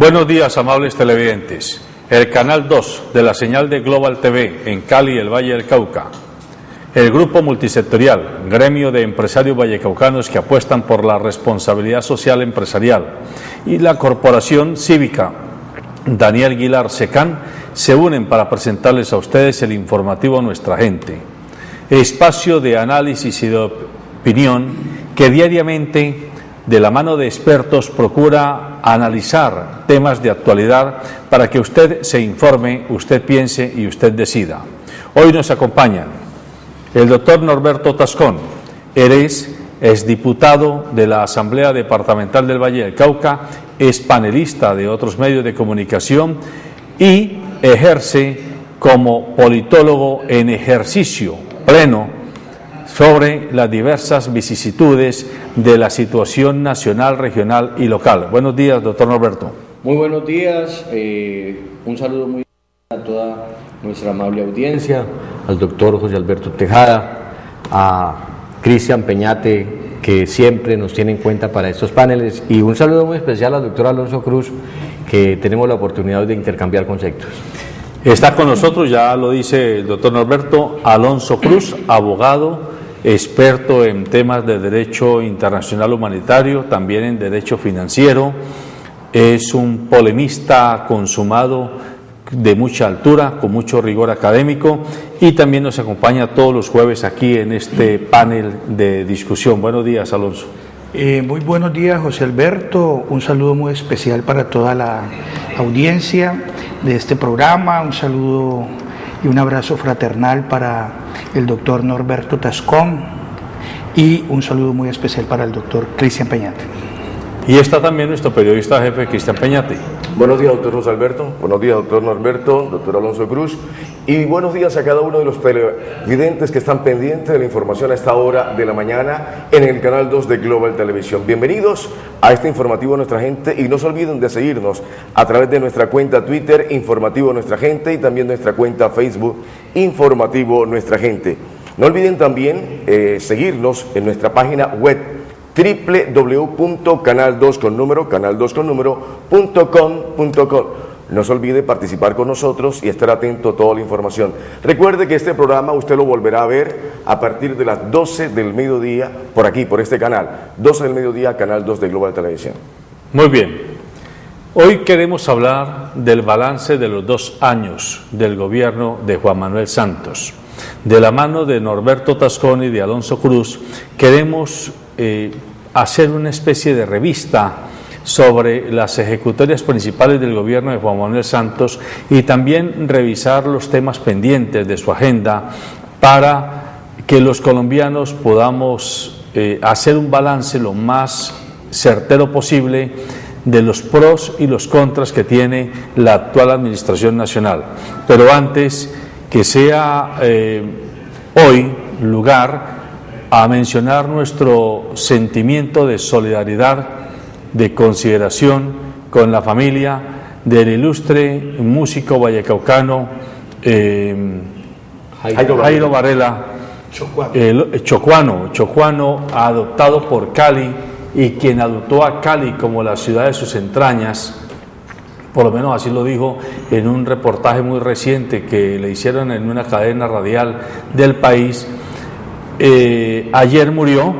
Buenos días, amables televidentes. El canal 2 de la señal de Global TV en Cali y el Valle del Cauca. El grupo multisectorial, gremio de empresarios vallecaucanos que apuestan por la responsabilidad social empresarial, y la corporación cívica Daniel Aguilar Secán se unen para presentarles a ustedes el informativo Nuestra Gente, espacio de análisis y de opinión que diariamente, de la mano de expertos, procura analizar temas de actualidad para que usted se informe, usted piense y usted decida. Hoy nos acompañan el doctor Norberto Tascón, es diputado de la Asamblea Departamental del Valle del Cauca, es panelista de otros medios de comunicación y ejerce como politólogo en ejercicio pleno sobre las diversas vicisitudes de la situación nacional, regional y local. Buenos días, doctor Norberto. Muy buenos días, un saludo muy a toda nuestra amable audiencia, al doctor José Alberto Tejada, a Cristian Peñate, que siempre nos tiene en cuenta para estos paneles, y un saludo muy especial al doctor Alonso Cruz, que tenemos la oportunidad de intercambiar conceptos. Está con nosotros, ya lo dice el doctor Norberto, Alonso Cruz, abogado, experto en temas de derecho internacional humanitario, también en derecho financiero, es un polemista consumado de mucha altura, con mucho rigor académico, y también nos acompaña todos los jueves aquí en este panel de discusión. Buenos días, Alonso. Muy buenos días, José Alberto, un saludo muy especial para toda la audiencia de este programa, un saludo y un abrazo fraternal para el doctor Norberto Tascón y un saludo muy especial para el doctor Cristian Peñate. Y está también nuestro periodista jefe, Cristian Peñate. Buenos días, doctor José Alberto, buenos días, doctor Norberto, doctor Alonso Cruz, y buenos días a cada uno de los televidentes que están pendientes de la información a esta hora de la mañana en el canal 2 de Global Televisión. Bienvenidos a este informativo Nuestra Gente, y no se olviden de seguirnos a través de nuestra cuenta Twitter, Informativo Nuestra Gente, y también nuestra cuenta Facebook, Informativo Nuestra Gente. No olviden también seguirnos en nuestra página web www.canal2.com.com. No se olvide participar con nosotros y estar atento a toda la información. Recuerde que este programa usted lo volverá a ver a partir de las 12 del mediodía, por aquí, por este canal, 12 del mediodía, Canal 2 de Global Televisión. Muy bien. Hoy queremos hablar del balance de los 2 años del gobierno de Juan Manuel Santos. De la mano de Norberto Tascón y de Alonso Cruz, queremos hacer una especie de revista sobre las ejecutorias principales del gobierno de Juan Manuel Santos y también revisar los temas pendientes de su agenda para que los colombianos podamos hacer un balance lo más certero posible de los pros y los contras que tiene la actual administración nacional. Pero antes, que sea hoy lugar a mencionar nuestro sentimiento de solidaridad, de consideración con la familia del ilustre músico vallecaucano Jairo Varela, chocuano, adoptado por Cali, y quien adoptó a Cali como la ciudad de sus entrañas. Por lo menos así lo dijo en un reportaje muy reciente que le hicieron en una cadena radial del país. Ayer murió.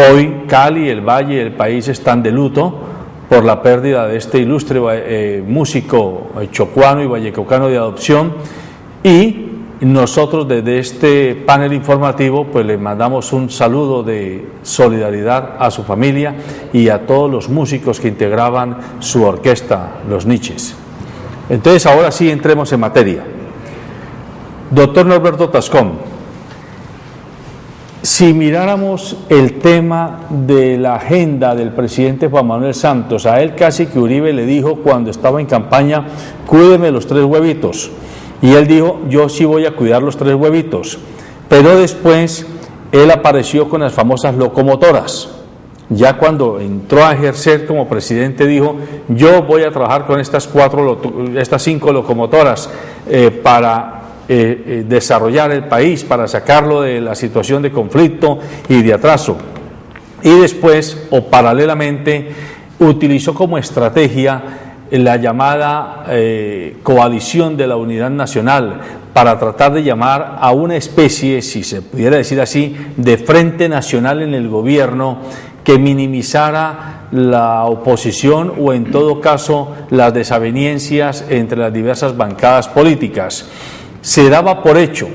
Hoy Cali, el Valle y el país están de luto por la pérdida de este ilustre músico chocuano y vallecaucano de adopción, y nosotros desde este panel informativo pues le mandamos un saludo de solidaridad a su familia y a todos los músicos que integraban su orquesta, los Niches. Entonces ahora sí entremos en materia. Doctor Norberto Tascón, si miráramos el tema de la agenda del presidente Juan Manuel Santos, a él casi que Uribe le dijo cuando estaba en campaña: cuídeme los 3 huevitos, y él dijo: yo sí voy a cuidar los 3 huevitos, pero después él apareció con las famosas locomotoras. Ya cuando entró a ejercer como presidente dijo: yo voy a trabajar con estas 5 locomotoras para desarrollar el país, para sacarlo de la situación de conflicto y de atraso. Y después, o paralelamente, utilizó como estrategia la llamada coalición de la Unidad Nacional para tratar de llamar a una especie, si se pudiera decir así, de frente nacional en el gobierno que minimizara la oposición o en todo caso las desavenencias entre las diversas bancadas políticas. Se daba por hecho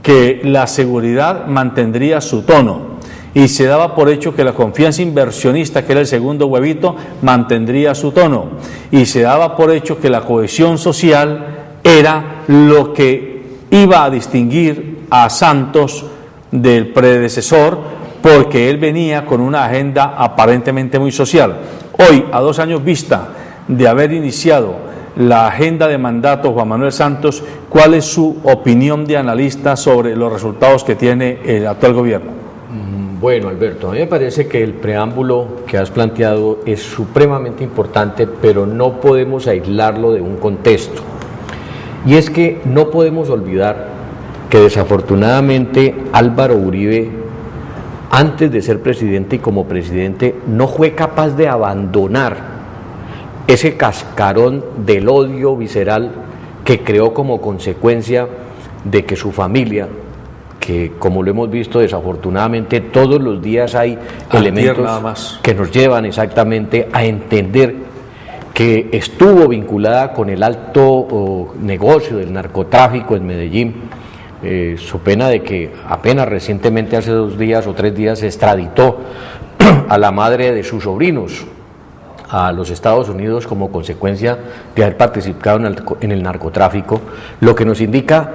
que la seguridad mantendría su tono y se daba por hecho que la confianza inversionista, que era el segundo huevito, mantendría su tono, y se daba por hecho que la cohesión social era lo que iba a distinguir a Santos del predecesor, porque él venía con una agenda aparentemente muy social. Hoy, a 2 años vista de haber iniciado la agenda de mandato Juan Manuel Santos, ¿cuál es su opinión de analista sobre los resultados que tiene el actual gobierno? Bueno, Alberto, a mí me parece que el preámbulo que has planteado es supremamente importante, pero no podemos aislarlo de un contexto. Y es que no podemos olvidar que desafortunadamente Álvaro Uribe, antes de ser presidente y como presidente, no fue capaz de abandonar ese cascarón del odio visceral que creó como consecuencia de que su familia, que como lo hemos visto desafortunadamente todos los días hay elementos que nos llevan exactamente a entender que estuvo vinculada con el alto negocio del narcotráfico en Medellín, so pena de que apenas recientemente, hace 2 días o 3 días, se extraditó a la madre de sus sobrinos a los Estados Unidos como consecuencia de haber participado en el narcotráfico, lo que nos indica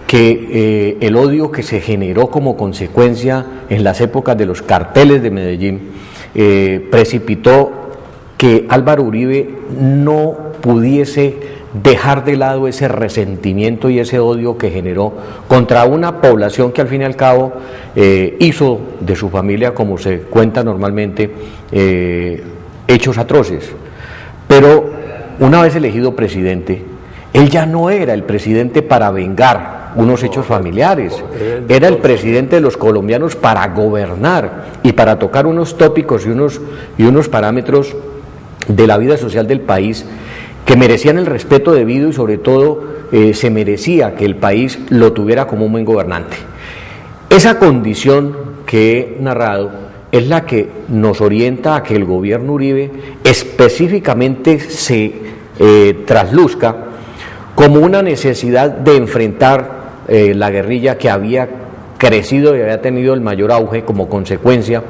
que el odio que se generó como consecuencia en las épocas de los carteles de Medellín precipitó que Álvaro Uribe no pudiese dejar de lado ese resentimiento y ese odio que generó contra una población que al fin y al cabo hizo de su familia, como se cuenta normalmente, hechos atroces. Pero una vez elegido presidente, él ya no era el presidente para vengar unos hechos familiares, era el presidente de los colombianos para gobernar y para tocar unos tópicos y unos parámetros de la vida social del país que merecían el respeto debido y sobre todo se merecía que el país lo tuviera como un buen gobernante. Esa condición que he narrado es la que nos orienta a que el gobierno Uribe específicamente se trasluzca como una necesidad de enfrentar la guerrilla que había crecido y había tenido el mayor auge como consecuencia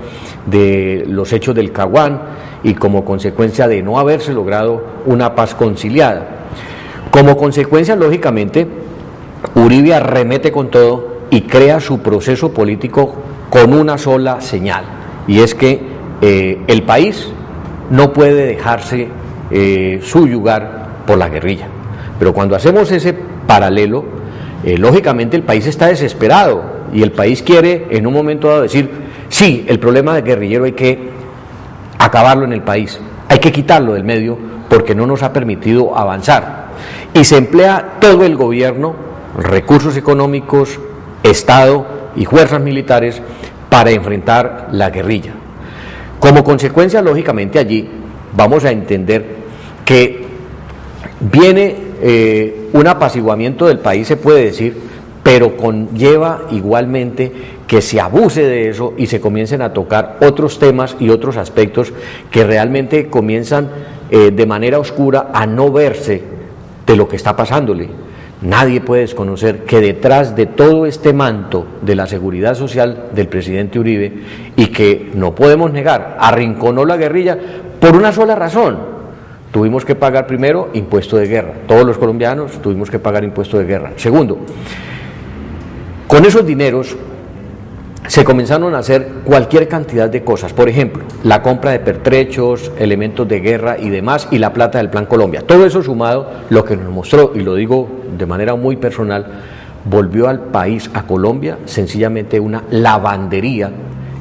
de los hechos del Caguán y como consecuencia de no haberse logrado una paz conciliada. Como consecuencia, lógicamente, Uribe arremete con todo y crea su proceso político con una sola señal, y es que el país no puede dejarse subyugar por la guerrilla. Pero cuando hacemos ese paralelo, lógicamente el país está desesperado y el país quiere en un momento dado decir, sí, el problema del guerrillero hay que acabarlo en el país, hay que quitarlo del medio porque no nos ha permitido avanzar. Y se emplea todo el gobierno, recursos económicos, Estado y fuerzas militares para enfrentar la guerrilla. Como consecuencia, lógicamente allí vamos a entender que viene un apaciguamiento del país, se puede decir, pero conlleva igualmente que se abuse de eso y se comiencen a tocar otros temas y otros aspectos que realmente comienzan de manera oscura a no verse de lo que está pasándole. Nadie puede desconocer que detrás de todo este manto de la seguridad social del presidente Uribe, y que no podemos negar, arrinconó la guerrilla por una sola razón: tuvimos que pagar primero impuesto de guerra, todos los colombianos tuvimos que pagar impuesto de guerra. Segundo, con esos dineros se comenzaron a hacer cualquier cantidad de cosas, por ejemplo, la compra de pertrechos, elementos de guerra y demás, y la plata del Plan Colombia. Todo eso sumado, lo que nos mostró, y lo digo de manera muy personal, volvió al país, a Colombia, sencillamente una lavandería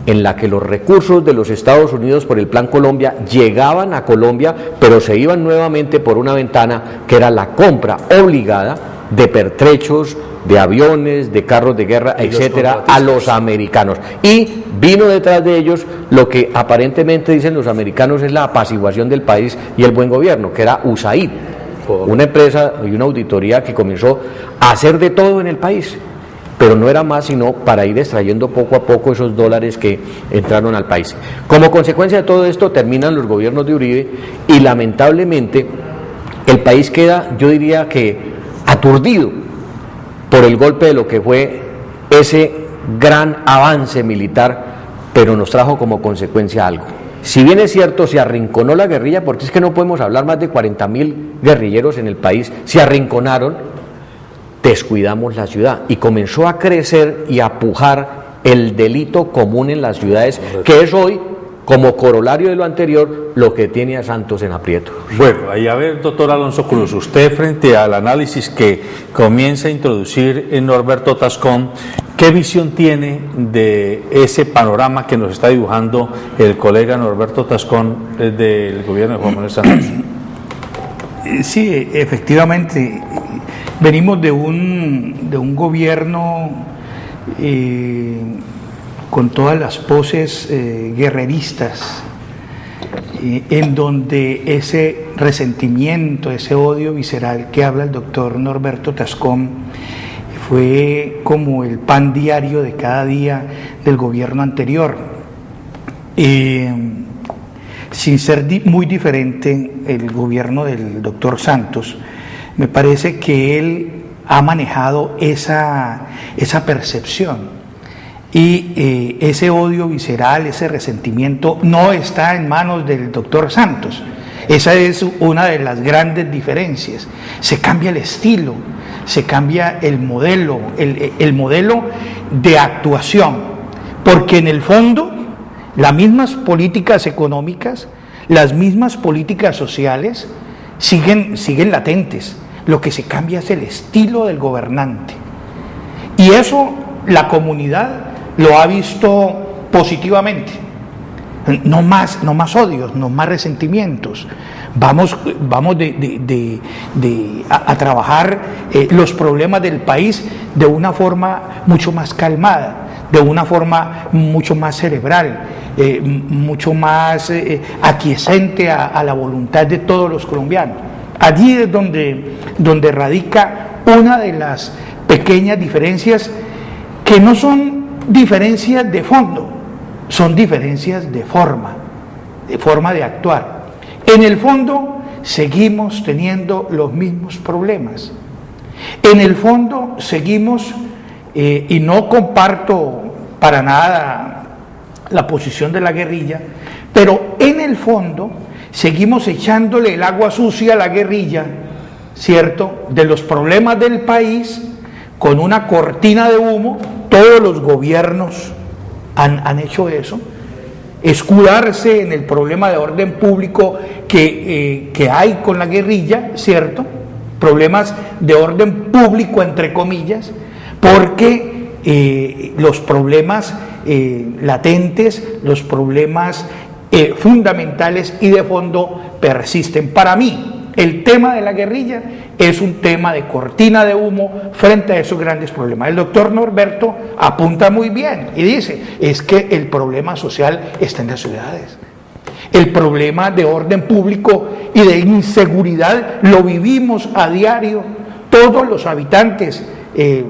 en la que los recursos de los Estados Unidos por el Plan Colombia llegaban a Colombia, pero se iban nuevamente por una ventana que era la compra obligada de pertrechos, de aviones, de carros de guerra, etcétera, a los americanos. Y vino detrás de ellos lo que aparentemente dicen los americanos es la apaciguación del país y el buen gobierno, que era USAID, una empresa y una auditoría que comenzó a hacer de todo en el país, pero no era más sino para ir extrayendo poco a poco esos dólares que entraron al país. Como consecuencia de todo esto terminan los gobiernos de Uribe y lamentablemente el país queda, yo diría que aturdido por el golpe de lo que fue ese gran avance militar, pero nos trajo como consecuencia algo. Si bien es cierto, se arrinconó la guerrilla, porque es que no podemos hablar más de 40.000 guerrilleros en el país, se arrinconaron, descuidamos la ciudad y comenzó a crecer y a pujar el delito común en las ciudades, que es hoy, como corolario de lo anterior, lo que tiene a Santos en aprietos. Bueno, ahí a ver, doctor Alonso Cruz, usted frente al análisis que comienza a introducir en Norberto Tascón, ¿qué visión tiene de ese panorama que nos está dibujando el colega Norberto Tascón del gobierno de Juan Manuel Santos? Sí, efectivamente, venimos de un gobierno con todas las poses guerreristas, en donde ese resentimiento, ese odio visceral que habla el doctor Norberto Tascón fue como el pan diario de cada día del gobierno anterior. Sin ser muy diferente el gobierno del doctor Santos, me parece que él ha manejado esa percepción. Y ese odio visceral, ese resentimiento no está en manos del doctor Santos. Esa es una de las grandes diferencias. Se cambia el estilo, se cambia el modelo de actuación, porque en el fondo las mismas políticas económicas, las mismas políticas sociales siguen latentes. Lo que se cambia es el estilo del gobernante. Y eso la comunidad lo ha visto positivamente. No más odios, no más resentimientos. Vamos a trabajar los problemas del país de una forma mucho más calmada, de una forma mucho más cerebral, mucho más aquiescente a la voluntad de todos los colombianos. Allí es donde radica una de las pequeñas diferencias que no son diferencias de fondo, son diferencias de forma de actuar. En el fondo seguimos teniendo los mismos problemas. En el fondo seguimos, y no comparto para nada la posición de la guerrilla, pero en el fondo seguimos echándole el agua sucia a la guerrilla, ¿cierto?, de los problemas del país con una cortina de humo. Todos los gobiernos han hecho eso, escudarse en el problema de orden público que hay con la guerrilla, ¿cierto? Problemas de orden público entre comillas, porque los problemas latentes, los problemas fundamentales y de fondo persisten. Para mí, el tema de la guerrilla es un tema de cortina de humo frente a esos grandes problemas. El doctor Norberto apunta muy bien y dice, es que el problema social está en las ciudades. El problema de orden público y de inseguridad lo vivimos a diario todos los habitantes.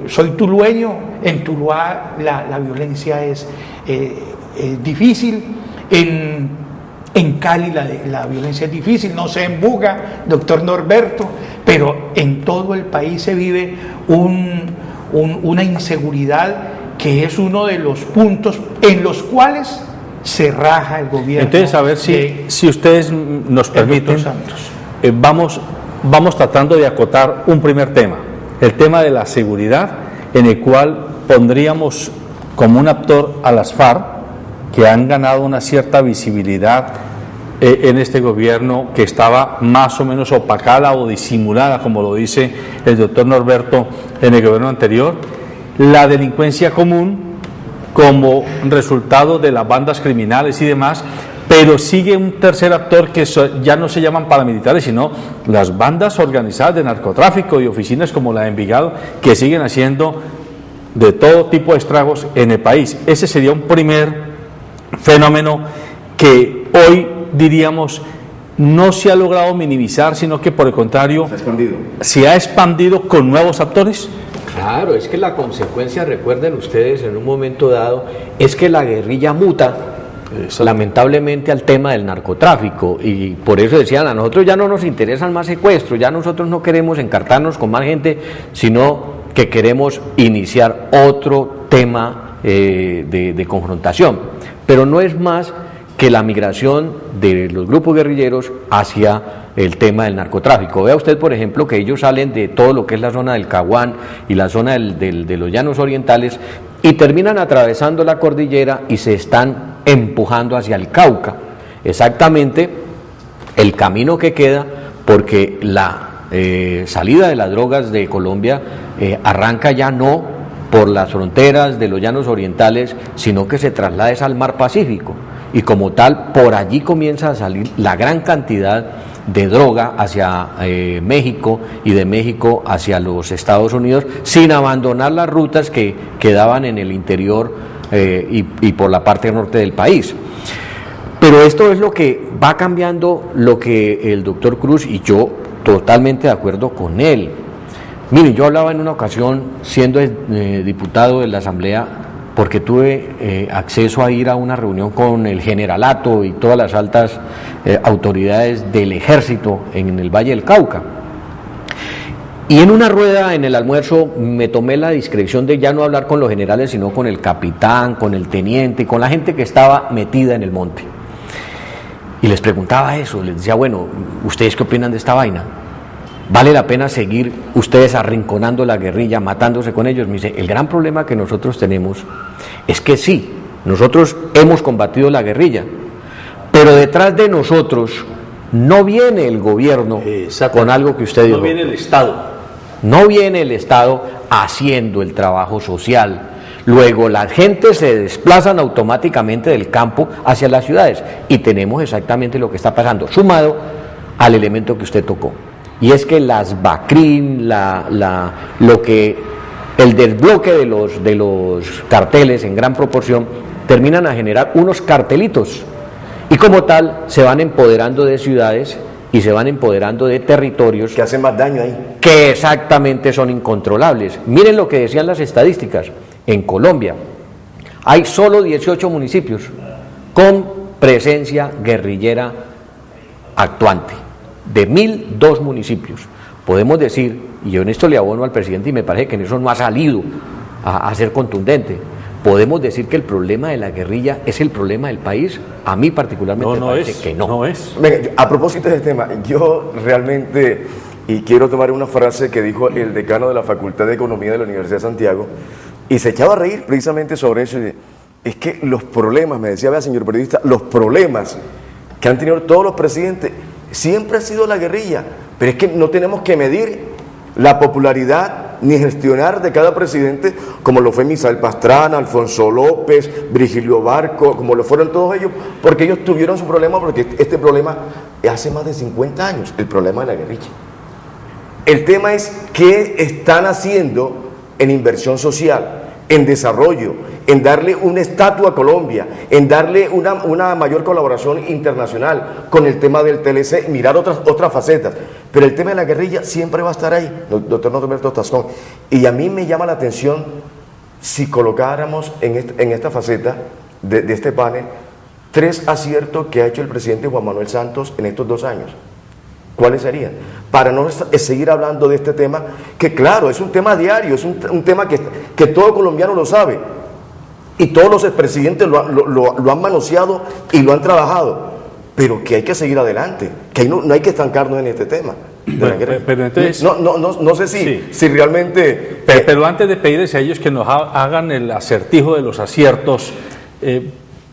Soy tulueño, en Tuluá la violencia es difícil, en Cali la violencia es difícil, no sé en Buga, doctor Norberto, pero en todo el país se vive una inseguridad que es uno de los puntos en los cuales se raja el gobierno. Entonces, a ver si ustedes nos permiten, vamos tratando de acotar un primer tema, el tema de la seguridad, en el cual pondríamos como un actor a las FARC, que han ganado una cierta visibilidad en este gobierno, que estaba más o menos opacada o disimulada, como lo dice el doctor Norberto, en el gobierno anterior. La delincuencia común como resultado de las bandas criminales y demás, pero sigue un tercer actor que ya no se llaman paramilitares, sino las bandas organizadas de narcotráfico y oficinas como la de Envigado, que siguen haciendo de todo tipo de estragos en el país. Ese sería un primer fenómeno que hoy diríamos no se ha logrado minimizar, sino que por el contrario se ha expandido con nuevos actores. Claro, es que la consecuencia, recuerden ustedes en un momento dado, es que la guerrilla muta lamentablemente al tema del narcotráfico, y por eso decían, a nosotros ya no nos interesan más secuestros, ya nosotros no queremos encartarnos con más gente, sino que queremos iniciar otro tema de confrontación, pero no es más que la migración de los grupos guerrilleros hacia el tema del narcotráfico. Vea usted, por ejemplo, que ellos salen de todo lo que es la zona del Caguán y la zona de los llanos orientales y terminan atravesando la cordillera y se están empujando hacia el Cauca. Exactamente el camino que queda, porque la salida de las drogas de Colombia arranca ya no por las fronteras de los llanos orientales, sino que se traslada al mar Pacífico. Y como tal, por allí comienza a salir la gran cantidad de droga hacia México y de México hacia los Estados Unidos, sin abandonar las rutas que quedaban en el interior y por la parte norte del país. Pero esto es lo que va cambiando, lo que el doctor Cruz, y yo totalmente de acuerdo con él. Miren, yo hablaba en una ocasión, siendo diputado de la Asamblea, porque tuve acceso a ir a una reunión con el generalato y todas las altas autoridades del ejército en el Valle del Cauca. Y en una rueda en el almuerzo me tomé la discreción de ya no hablar con los generales, sino con el capitán, con el teniente, con la gente que estaba metida en el monte. Y les preguntaba eso, les decía, bueno, ¿ustedes qué opinan de esta vaina? ¿Vale la pena seguir ustedes arrinconando la guerrilla, matándose con ellos? Me dice, el gran problema que nosotros tenemos es que sí, nosotros hemos combatido la guerrilla, pero detrás de nosotros no viene el gobierno con algo que usted dijo. No viene el Estado. No viene el Estado haciendo el trabajo social. Luego la gente se desplazan automáticamente del campo hacia las ciudades y tenemos exactamente lo que está pasando, sumado al elemento que usted tocó. Y es que las BACRIM, el desbloque de los carteles en gran proporción terminan a generar unos cartelitos y como tal se van empoderando de ciudades y se van empoderando de territorios que hacen más daño ahí, que exactamente son incontrolables. Miren lo que decían las estadísticas. En Colombia hay solo 18 municipios con presencia guerrillera actuante. De 1.002 municipios, podemos decir, y yo en esto le abono al presidente y me parece que en eso no ha salido a ser contundente, podemos decir que el problema de la guerrilla es el problema del país. A mí particularmente me parece que no. No es. Venga, a propósito de este tema, yo realmente, y quiero tomar una frase que dijo el decano de la Facultad de Economía de la Universidad de Santiago, y se echaba a reír precisamente sobre eso. Es que los problemas, me decía, vea señor periodista, los problemas que han tenido todos los presidentes siempre ha sido la guerrilla, pero es que no tenemos que medir la popularidad ni gestionar de cada presidente como lo fue Misael Pastrana, Alfonso López, Virgilio Barco, como lo fueron todos ellos, porque ellos tuvieron su problema, porque este problema hace más de 50 años, el problema de la guerrilla. El tema es qué están haciendo en inversión social, en desarrollo, en darle un estatus a Colombia, en darle una mayor colaboración internacional con el tema del TLC, mirar otras facetas. Pero el tema de la guerrilla siempre va a estar ahí, doctor Norberto Tazón. Y a mí me llama la atención si colocáramos en esta faceta de este panel 3 aciertos que ha hecho el presidente Juan Manuel Santos en estos 2 años. ¿Cuáles serían? Para no seguir hablando de este tema, que claro, es un tema diario, es un tema que todo colombiano lo sabe, y todos los expresidentes lo han manoseado y lo han trabajado, pero que hay que seguir adelante, que no hay que estancarnos en este tema. Bueno, pero entonces, no sé si realmente... Pero antes de pedirles a ellos que nos hagan el acertijo de los aciertos,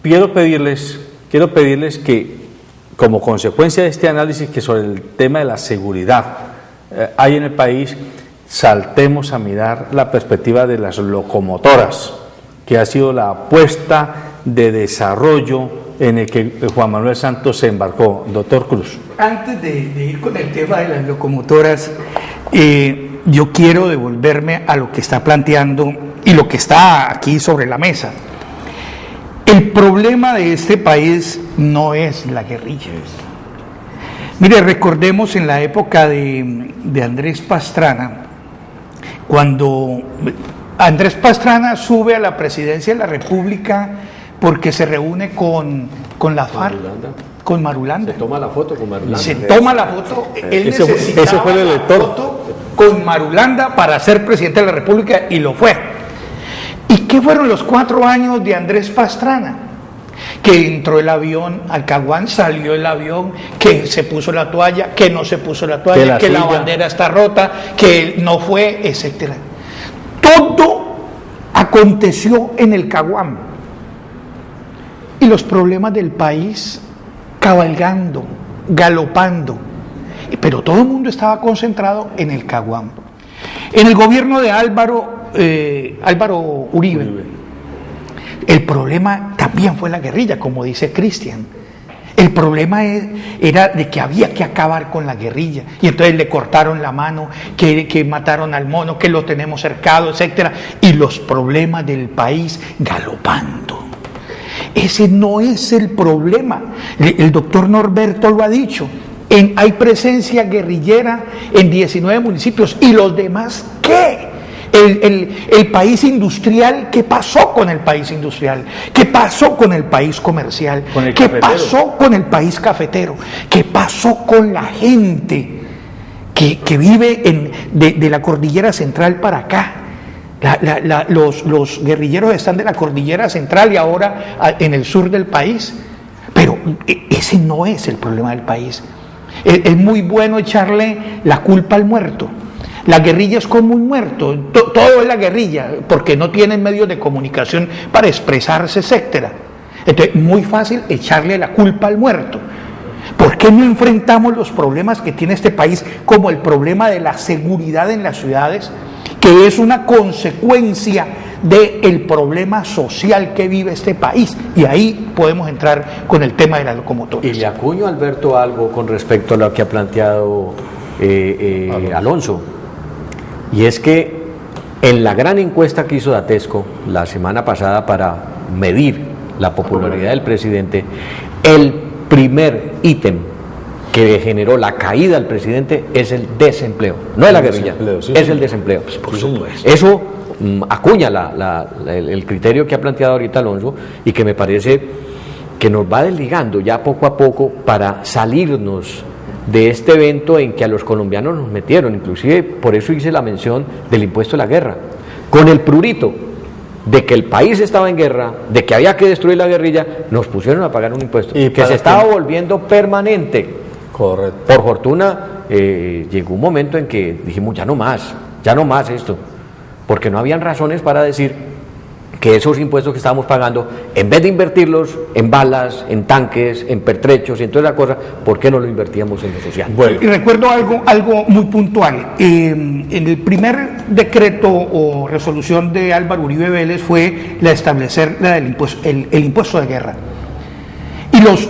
quiero pedirles que, como consecuencia de este análisis que sobre el tema de la seguridad hay en el país, saltemos a mirar la perspectiva de las locomotoras, que ha sido la apuesta de desarrollo en el que Juan Manuel Santos se embarcó. Doctor Cruz. Antes de ir con el tema de las locomotoras, yo quiero devolverme a lo que está planteando y lo que está aquí sobre la mesa. El problema de este país no es la guerrilla. Mire, recordemos en la época de Andrés Pastrana, cuando Andrés Pastrana sube a la presidencia de la República porque se reúne con la FARC, con Marulanda. Se toma la foto con Marulanda. Se toma la foto, él necesitaba ese fue el la elector. foto con Marulanda para ser presidente de la República y lo fue. ¿Y qué fueron los 4 años de Andrés Pastrana? Que entró el avión al Caguán, salió el avión, que se puso la toalla, que no se puso la toalla, que la bandera está rota, que no fue, etcétera. Todo aconteció en el Caguán. Y los problemas del país cabalgando, galopando. Pero todo el mundo estaba concentrado en el Caguán. En el gobierno de Álvaro Uribe, el problema también fue la guerrilla, como dice Cristian. El problema era de que había que acabar con la guerrilla. Y entonces le cortaron la mano, que mataron al mono, que lo tenemos cercado, etcétera. Y los problemas del país galopando. Ese no es el problema. El doctor Norberto lo ha dicho. Hay presencia guerrillera en 19 municipios. ¿Y los demás qué? El país industrial, ¿qué pasó con el país industrial? ¿Qué pasó con el país comercial? ¿Qué pasó con el país cafetero? ¿Qué pasó con la gente que vive de la cordillera central para acá? Los guerrilleros están de la cordillera central y ahora en el sur del país. Pero ese no es el problema del país. Es muy bueno echarle la culpa al muerto. La guerrilla es como un muerto, todo es la guerrilla, porque no tienen medios de comunicación para expresarse, etcétera. Entonces, muy fácil echarle la culpa al muerto. ¿Por qué no enfrentamos los problemas que tiene este país, como el problema de la seguridad en las ciudades, que es una consecuencia del problema social que vive este país? Y ahí podemos entrar con el tema de las locomotoras. Y le acuño, Alberto, algo con respecto a lo que ha planteado Alonso. Y es que en la gran encuesta que hizo Datesco la semana pasada para medir la popularidad del presidente, el primer ítem que generó la caída del presidente es el desempleo, no es la guerrilla, es el desempleo. Pues por supuesto. Eso acuña el criterio que ha planteado ahorita Alonso y que me parece que nos va desligando ya poco a poco para salirnos de este evento en que a los colombianos nos metieron, inclusive por eso hice la mención del impuesto a la guerra, con el prurito de que el país estaba en guerra, de que había que destruir la guerrilla, nos pusieron a pagar un impuesto y que se estaba volviendo permanente. Correcto. Por fortuna llegó un momento en que dijimos ya no más esto, porque no habían razones para decir que esos impuestos que estábamos pagando, en vez de invertirlos en balas, en tanques, en pertrechos y en toda esa cosa, ¿por qué no lo invertíamos en lo social? Bueno. Y recuerdo algo muy puntual. En el primer decreto o resolución de Álvaro Uribe Vélez fue la establecer el impuesto de guerra.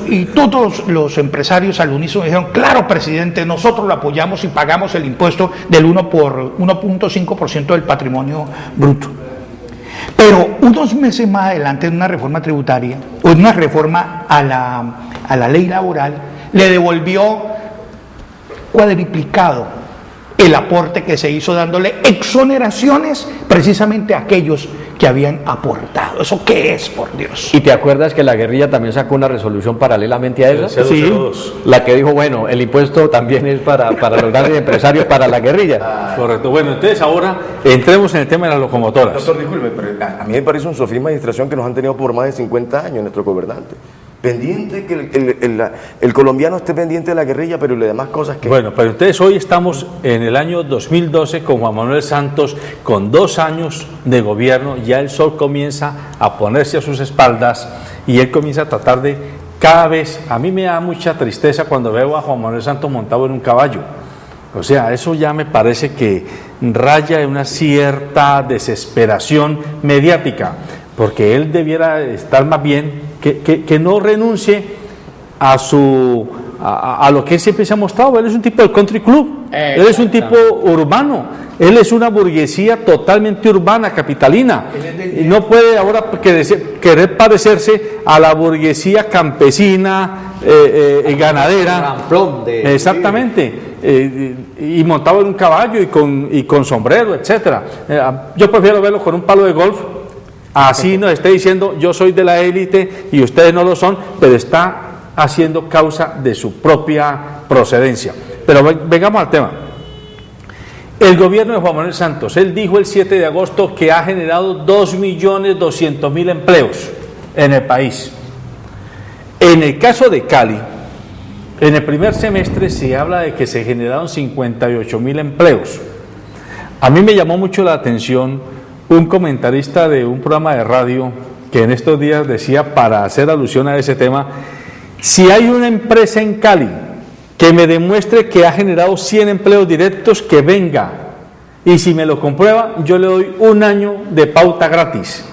Y todos los empresarios al unísono dijeron, claro, presidente, nosotros lo apoyamos y pagamos el impuesto del 1.5% del patrimonio bruto. Pero unos meses más adelante, en una reforma tributaria, o en una reforma a la ley laboral, le devolvió cuadriplicado el aporte que se hizo, dándole exoneraciones precisamente a aquellos que habían aportado. ¿Eso qué es, por Dios? ¿Y te acuerdas que la guerrilla también sacó una resolución paralelamente a esa? Sí. La que dijo, bueno, el impuesto también es para los grandes empresarios, para la guerrilla. Correcto. Bueno, entonces ahora entremos en el tema de las locomotoras. Doctor, disculpe, pero a mí me parece un sofisma de distracción que nos han tenido por más de 50 años nuestros gobernantes. Pendiente, que el colombiano esté pendiente de la guerrilla, pero y las demás cosas que... Bueno, pero entonces hoy estamos en el año 2012 con Juan Manuel Santos, con 2 años de gobierno, ya el sol comienza a ponerse a sus espaldas y él comienza a tratar de cada vez, a mí me da mucha tristeza cuando veo a Juan Manuel Santos montado en un caballo. O sea, eso ya me parece que raya en una cierta desesperación mediática, porque él debiera estar más bien que no renuncie a lo que él siempre se ha mostrado. Él es un tipo del country club, él es un tipo urbano, él es una burguesía totalmente urbana, capitalina, y no puede ahora querer parecerse a la burguesía campesina, ganadera, exactamente, y montado en un caballo y con sombrero, etcétera. Yo prefiero verlo con un palo de golf. Así nos está diciendo: yo soy de la élite y ustedes no lo son, pero está haciendo causa de su propia procedencia. Pero vengamos al tema. El gobierno de Juan Manuel Santos, él dijo el 7 de agosto que ha generado 2.200.000 empleos en el país. En el caso de Cali, en el primer semestre se habla de que se generaron 58.000 empleos. A mí me llamó mucho la atención un comentarista de un programa de radio que en estos días decía, para hacer alusión a ese tema: si hay una empresa en Cali que me demuestre que ha generado 100 empleos directos, que venga, y si me lo comprueba, yo le doy 1 año de pauta gratis.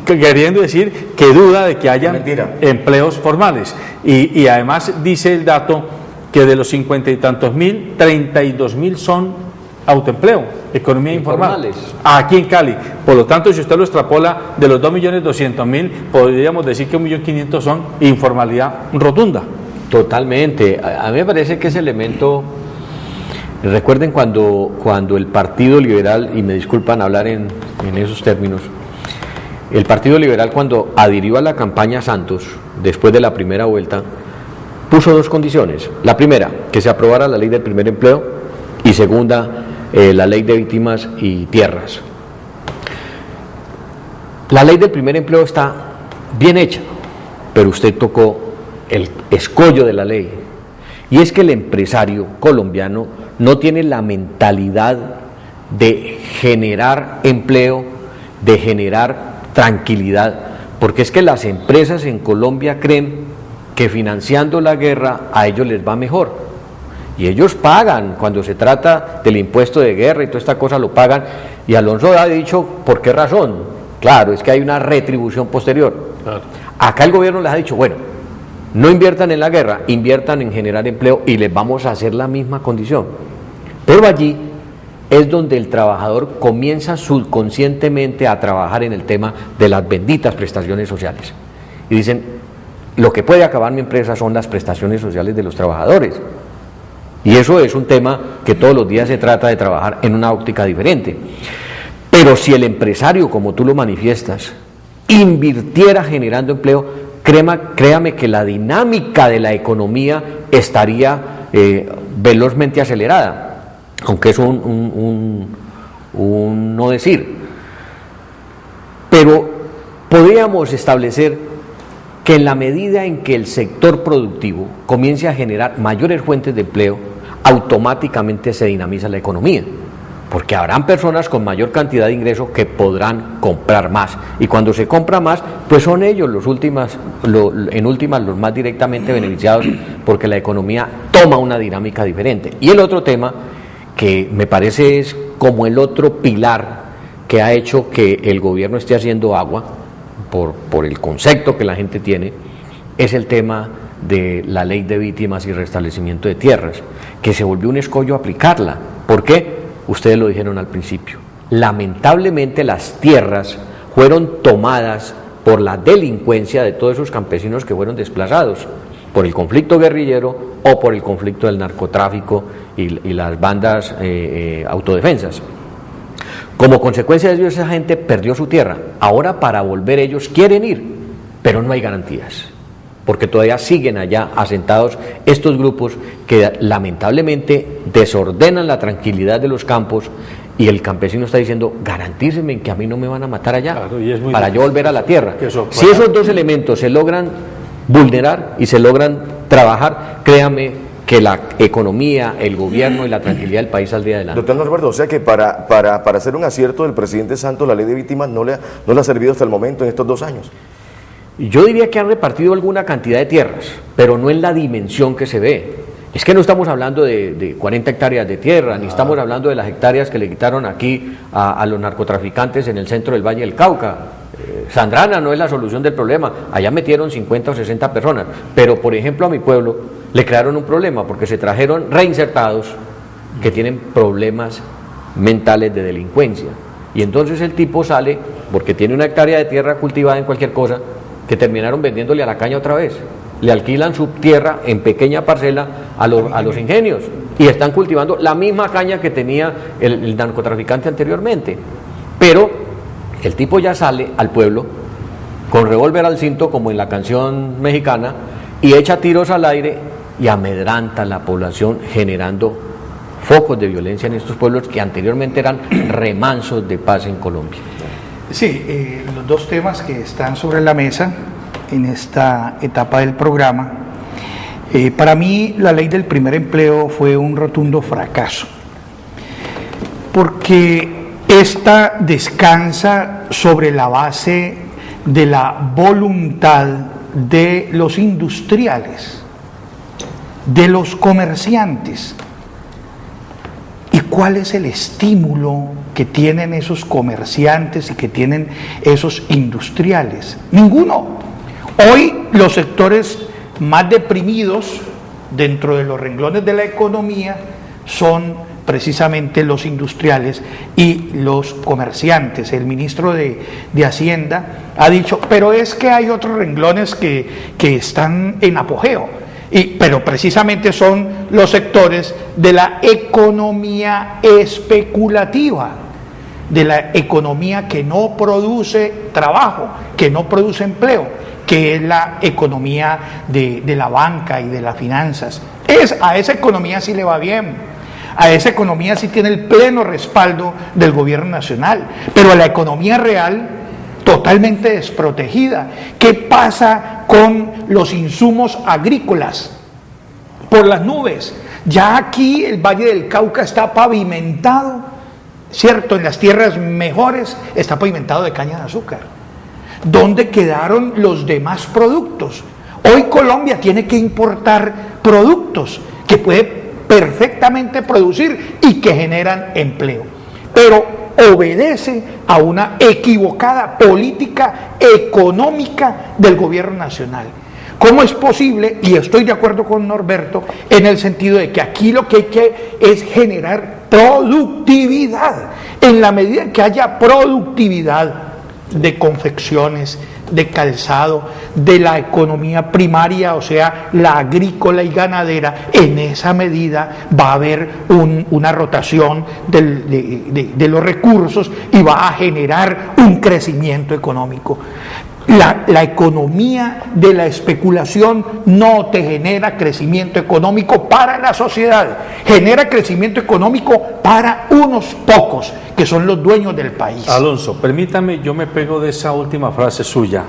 Queriendo decir que duda de que haya empleos formales. Y además dice el dato que de los 50 y tantos mil, 32.000 son autoempleo, economía informal, aquí en Cali. Por lo tanto, si usted lo extrapola, de los 2.200.000, podríamos decir que 1.500.000 son informalidad rotunda. Totalmente. A mí me parece que ese elemento, recuerden cuando el Partido Liberal, y me disculpan hablar en esos términos, el Partido Liberal, cuando adhirió a la campaña Santos, después de la primera vuelta, puso 2 condiciones. La primera, que se aprobara la ley del primer empleo, y segunda, la ley de víctimas y tierras. La ley del primer empleo está bien hecha, pero usted tocó el escollo de la ley, y es que el empresario colombiano no tiene la mentalidad de generar empleo, de generar tranquilidad, porque es que las empresas en Colombia creen que financiando la guerra a ellos les va mejor. Y ellos pagan, cuando se trata del impuesto de guerra y toda esta cosa lo pagan, y Alonso ha dicho por qué razón. Claro, es que hay una retribución posterior. Claro. Acá el gobierno les ha dicho, bueno, no inviertan en la guerra, inviertan en generar empleo y les vamos a hacer la misma condición. Pero allí es donde el trabajador comienza subconscientemente a trabajar en el tema de las benditas prestaciones sociales. Y dicen, lo que puede acabar mi empresa son las prestaciones sociales de los trabajadores. Y eso es un tema que todos los días se trata de trabajar en una óptica diferente. Pero si el empresario, como tú lo manifiestas, invirtiera generando empleo, créame que la dinámica de la economía estaría velozmente acelerada, aunque es un no decir. Pero podríamos establecer que en la medida en que el sector productivo comience a generar mayores fuentes de empleo, automáticamente se dinamiza la economía, porque habrán personas con mayor cantidad de ingresos que podrán comprar más, y cuando se compra más, pues son ellos en últimas los más directamente beneficiados, porque la economía toma una dinámica diferente. Y el otro tema que me parece es como el otro pilar que ha hecho que el gobierno esté haciendo agua por el concepto que la gente tiene, es el tema de la ley de víctimas y restablecimiento de tierras, que se volvió un escollo aplicarla. ¿Por qué? Ustedes lo dijeron al principio. Lamentablemente las tierras fueron tomadas por la delincuencia de todos esos campesinos que fueron desplazados por el conflicto guerrillero o por el conflicto del narcotráfico y las bandas autodefensas. Como consecuencia de ello, esa gente perdió su tierra. Ahora, para volver, ellos quieren ir, pero no hay garantías, porque todavía siguen allá asentados estos grupos que lamentablemente desordenan la tranquilidad de los campos, y el campesino está diciendo, garantícenme que a mí no me van a matar allá, claro, para yo volver a la tierra. Si esos dos elementos se logran vulnerar y se logran trabajar, créame que la economía, el gobierno y la tranquilidad del país saldría adelante. Doctor Norberto, o sea que para hacer un acierto del presidente Santos, la ley de víctimas no le ha servido hasta el momento en estos 2 años. Yo diría que han repartido alguna cantidad de tierras, pero no en la dimensión que se ve. Es que no estamos hablando de 40 hectáreas de tierra, ni estamos hablando de las hectáreas que le quitaron aquí a los narcotraficantes en el centro del Valle del Cauca. Sandrana no es la solución del problema, allá metieron 50 o 60 personas, pero por ejemplo a mi pueblo le crearon un problema porque se trajeron reinsertados que tienen problemas mentales de delincuencia, y entonces el tipo sale porque tiene una hectárea de tierra cultivada en cualquier cosa, que terminaron vendiéndole a la caña otra vez, le alquilan su tierra en pequeña parcela a los ingenios y están cultivando la misma caña que tenía el narcotraficante anteriormente, pero el tipo ya sale al pueblo con revólver al cinto, como en la canción mexicana, y echa tiros al aire y amedranta a la población, generando focos de violencia en estos pueblos que anteriormente eran remansos de paz en Colombia. Sí, los dos temas que están sobre la mesa en esta etapa del programa, para mí la ley del primer empleo fue un rotundo fracaso, porque esta descansa sobre la base de la voluntad de los industriales, de los comerciantes. ¿Y cuál es el estímulo que tienen esos comerciantes y que tienen esos industriales? Ninguno. Hoy los sectores más deprimidos dentro de los renglones de la economía son precisamente los industriales y los comerciantes. El ministro de Hacienda ha dicho, pero es que hay otros renglones que están en apogeo, pero precisamente son los sectores de la economía especulativa, de la economía que no produce trabajo, que no produce empleo, que es la economía de la banca y de las finanzas. A esa economía sí le va bien. A esa economía sí tiene el pleno respaldo del gobierno nacional, pero a la economía real totalmente desprotegida. ¿Qué pasa con los insumos agrícolas? Por las nubes. Ya aquí el Valle del Cauca está pavimentado, ¿cierto? En las tierras mejores está pavimentado de caña de azúcar. ¿Dónde quedaron los demás productos? Hoy Colombia tiene que importar productos que puede perfectamente producir y que generan empleo, pero obedece a una equivocada política económica del gobierno nacional. ¿Cómo es posible? Y estoy de acuerdo con Norberto en el sentido de que aquí lo que hay que es generar productividad. En la medida en que haya productividad de confecciones, de calzado, de la economía primaria, o sea, la agrícola y ganadera, en esa medida va a haber una rotación de los recursos y va a generar un crecimiento económico. La economía de la especulación no te genera crecimiento económico para la sociedad, genera crecimiento económico para unos pocos, que son los dueños del país. Alonso, permítame, yo me pego de esa última frase suya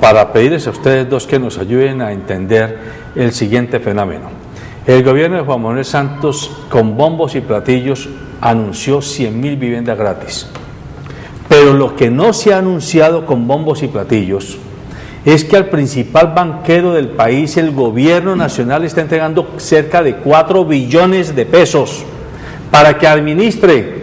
para pedirles a ustedes dos que nos ayuden a entender el siguiente fenómeno. El gobierno de Juan Manuel Santos, con bombos y platillos, anunció 100.000 viviendas gratis. Pero lo que no se ha anunciado con bombos y platillos es que al principal banquero del país, el gobierno nacional, está entregando cerca de 4 billones de pesos para que administre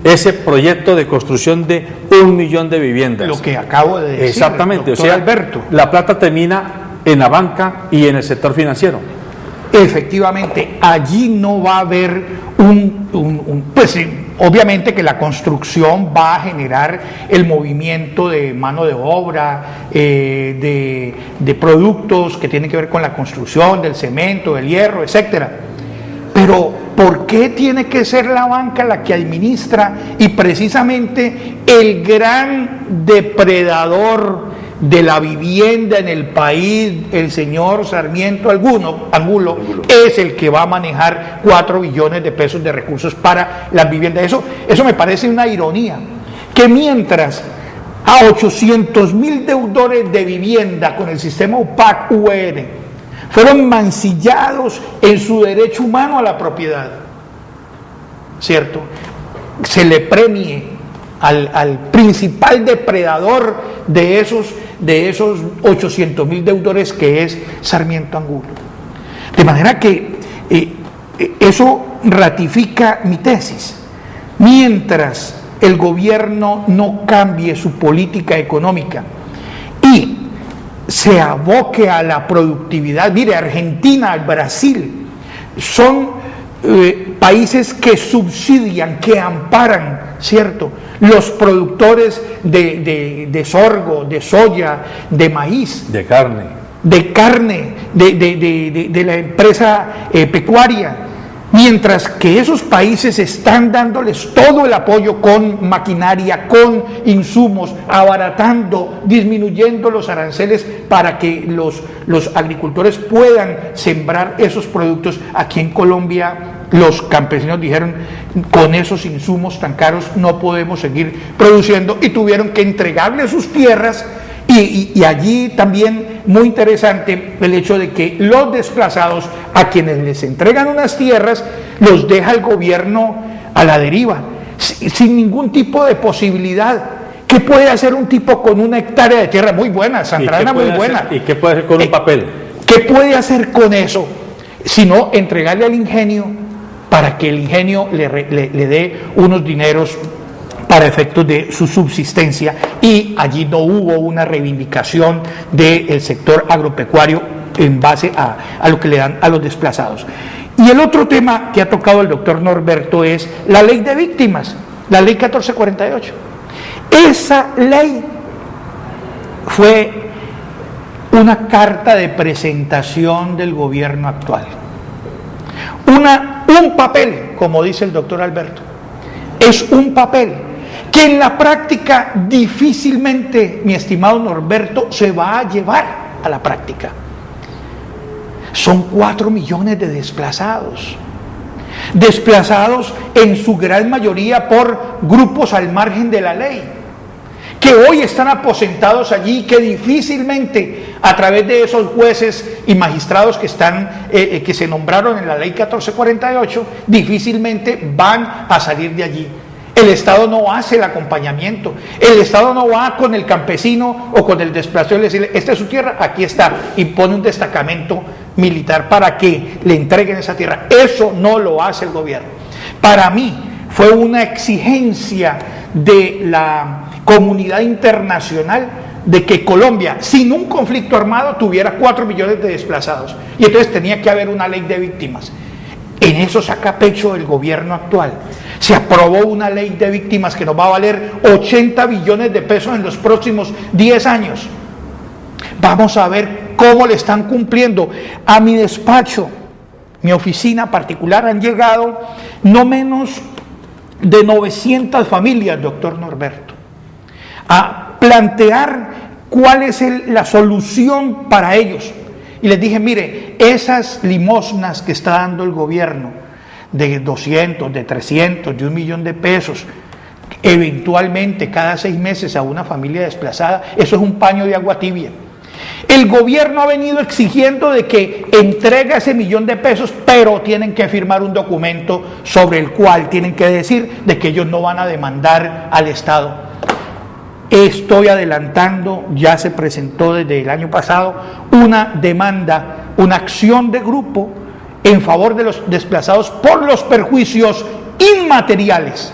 ese proyecto de construcción de 1 millón de viviendas. Lo que acabo de decir. Exactamente, o sea, Alberto, la plata termina en la banca y en el sector financiero. Efectivamente, allí no va a haber pues obviamente que la construcción va a generar el movimiento de mano de obra, de productos que tienen que ver con la construcción, del cemento, del hierro, etcétera. Pero ¿por qué tiene que ser la banca la que administra? Y precisamente el gran depredador de la vivienda en el país, el señor Sarmiento Angulo, es el que va a manejar 4 billones de pesos de recursos para las viviendas. Eso me parece una ironía, que mientras a 800.000 deudores de vivienda con el sistema UPAC-UR fueron mancillados en su derecho humano a la propiedad, ¿cierto?, se le premie al principal depredador de esos 800.000 deudores, que es Sarmiento Angulo. De manera que eso ratifica mi tesis. Mientras el gobierno no cambie su política económica y se aboque a la productividad, mire, Argentina, Brasil, son países que subsidian, que amparan, ¿cierto?, los productores de sorgo, de soya, de maíz, de carne, de la empresa pecuaria, mientras que esos países están dándoles todo el apoyo con maquinaria, con insumos, abaratando, disminuyendo los aranceles para que los agricultores puedan sembrar esos productos. Aquí en Colombia los campesinos dijeron, con esos insumos tan caros no podemos seguir produciendo, y tuvieron que entregarle sus tierras. Y allí también muy interesante el hecho de que los desplazados, a quienes les entregan unas tierras, los deja el gobierno a la deriva, sin ningún tipo de posibilidad. ¿Qué puede hacer un tipo con una hectárea de tierra muy buena, Sandrana, muy buena? ¿Y qué puede hacer con un papel? ¿Qué puede hacer con eso? Sino entregarle al ingenio para que el ingenio le dé unos dineros para efectos de su subsistencia, y allí no hubo una reivindicación del sector agropecuario en base a lo que le dan a los desplazados. Y el otro tema que ha tocado el doctor Norberto es la ley de víctimas, la ley 1448. Esa ley fue una carta de presentación del gobierno actual, un papel, como dice el doctor Alberto, es un papel que en la práctica difícilmente, mi estimado Norberto, se va a llevar a la práctica. Son 4 millones de desplazados en su gran mayoría por grupos al margen de la ley, que hoy están aposentados allí, que difícilmente a través de esos jueces y magistrados que que se nombraron en la ley 1448, difícilmente van a salir de allí. El Estado no hace el acompañamiento, el Estado no va con el campesino o con el desplazado y le dice, esta es su tierra, aquí está, y pone un destacamento militar para que le entreguen esa tierra. Eso no lo hace el gobierno. Para mí fue una exigencia de la comunidad internacional de que Colombia, sin un conflicto armado, tuviera 4 millones de desplazados, y entonces tenía que haber una ley de víctimas. En eso saca pecho el gobierno actual. Se aprobó una ley de víctimas que nos va a valer 80 billones de pesos en los próximos 10 años. Vamos a ver cómo le están cumpliendo. A mi despacho, mi oficina particular, han llegado no menos de 900 familias, doctor Norberto, a plantear cuál es la solución para ellos. Y les dije, mire, esas limosnas que está dando el gobierno, de 200, de 300, de 1 millón de pesos, eventualmente cada 6 meses a una familia desplazada, eso es un paño de agua tibia. El gobierno ha venido exigiendo de que entregue ese 1 millón de pesos, pero tienen que firmar un documento sobre el cual tienen que decir de que ellos no van a demandar al Estado. Estoy adelantando, ya se presentó desde el año pasado una demanda, una acción de grupo en favor de los desplazados por los perjuicios inmateriales,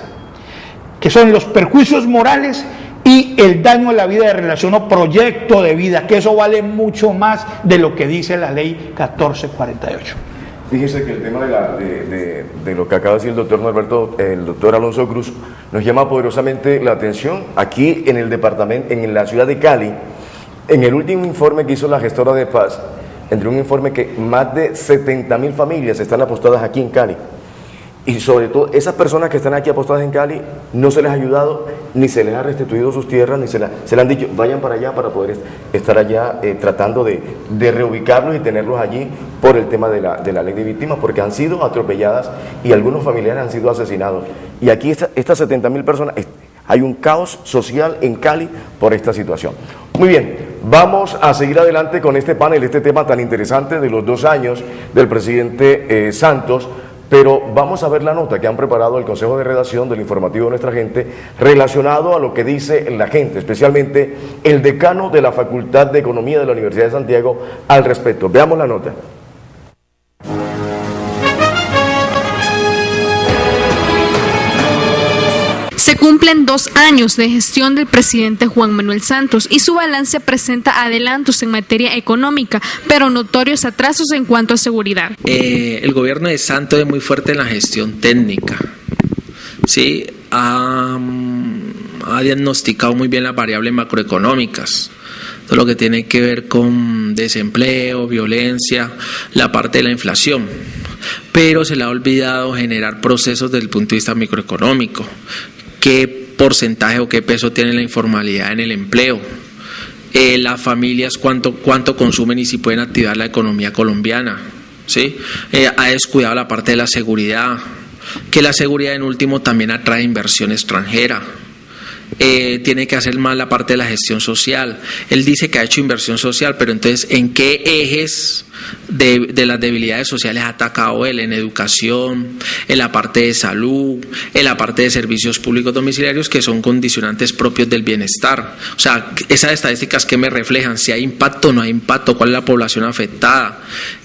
que son los perjuicios morales y el daño a la vida de relación o proyecto de vida, que eso vale mucho más de lo que dice la ley 1448. Fíjese que el tema de lo que acaba de decir el doctor Norberto, el doctor Alonso Cruz, nos llama poderosamente la atención. Aquí en el departamento, en la ciudad de Cali, en el último informe que hizo la gestora de paz, entre un informe que más de 70.000 familias están apostadas aquí en Cali. Y sobre todo, esas personas que están aquí apostadas en Cali, no se les ha ayudado, ni se les ha restituido sus tierras, ni se le han dicho, vayan para allá para poder estar allá tratando de reubicarlos y tenerlos allí por el tema de la ley de víctimas, porque han sido atropelladas y algunos familiares han sido asesinados. Y aquí estas 70.000 personas, hay un caos social en Cali por esta situación. Muy bien, vamos a seguir adelante con este panel, este tema tan interesante de los 2 años del presidente Santos. Pero vamos a ver la nota que han preparado el Consejo de Redacción del informativo de Nuestra Gente relacionado a lo que dice la gente, especialmente el decano de la Facultad de Economía de la Universidad de Santiago al respecto. Veamos la nota. Se cumplen 2 años de gestión del presidente Juan Manuel Santos y su balance presenta adelantos en materia económica, pero notorios atrasos en cuanto a seguridad. El gobierno de Santos es muy fuerte en la gestión técnica, ¿sí? Ha diagnosticado muy bien las variables macroeconómicas, todo lo que tiene que ver con desempleo, violencia, la parte de la inflación, pero se le ha olvidado generar procesos desde el punto de vista microeconómico. ¿Qué porcentaje o qué peso tiene la informalidad en el empleo? Las familias cuánto consumen y si pueden activar la economía colombiana, ¿sí? Ha descuidado la parte de la seguridad, que la seguridad en último también atrae inversión extranjera. Tiene que hacer más la parte de la gestión social. Él dice que ha hecho inversión social, pero entonces ¿en qué ejes de las debilidades sociales ha atacado él? En educación, en la parte de salud, en la parte de servicios públicos domiciliarios, que son condicionantes propios del bienestar. O sea, esas estadísticas que me reflejan si hay impacto o no hay impacto, cuál es la población afectada,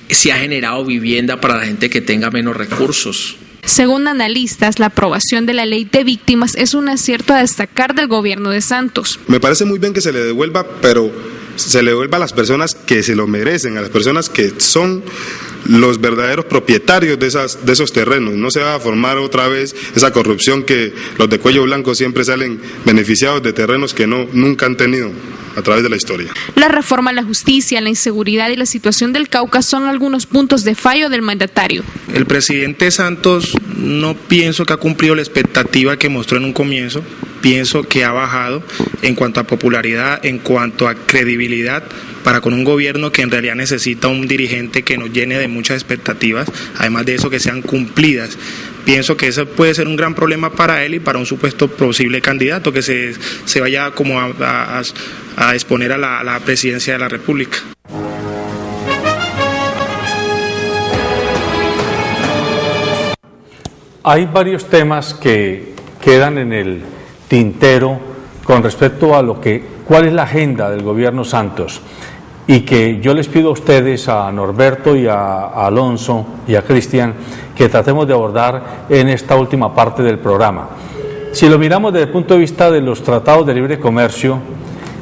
si ha generado vivienda para la gente que tenga menos recursos. Según analistas, la aprobación de la ley de víctimas es un acierto a destacar del gobierno de Santos. Me parece muy bien que se le devuelva, pero se le devuelva a las personas que se lo merecen, a las personas que son los verdaderos propietarios de esos terrenos. No se va a formar otra vez esa corrupción que los de cuello blanco siempre salen beneficiados de terrenos que nunca han tenido a través de la historia. La reforma a la justicia, la inseguridad y la situación del Cauca son algunos puntos de fallo del mandatario. El presidente Santos no pienso que ha cumplido la expectativa que mostró en un comienzo, pienso que ha bajado en cuanto a popularidad, en cuanto a credibilidad, para con un gobierno que en realidad necesita un dirigente que nos llene de muchas expectativas, además de eso que sean cumplidas. Pienso que eso puede ser un gran problema para él y para un supuesto posible candidato que se vaya como a exponer a la presidencia de la República. Hay varios temas que quedan en el tintero con respecto a cuál es la agenda del gobierno Santos, y que yo les pido a ustedes, a Norberto y a Alonso y a Cristian, que tratemos de abordar en esta última parte del programa. Si lo miramos desde el punto de vista de los tratados de libre comercio,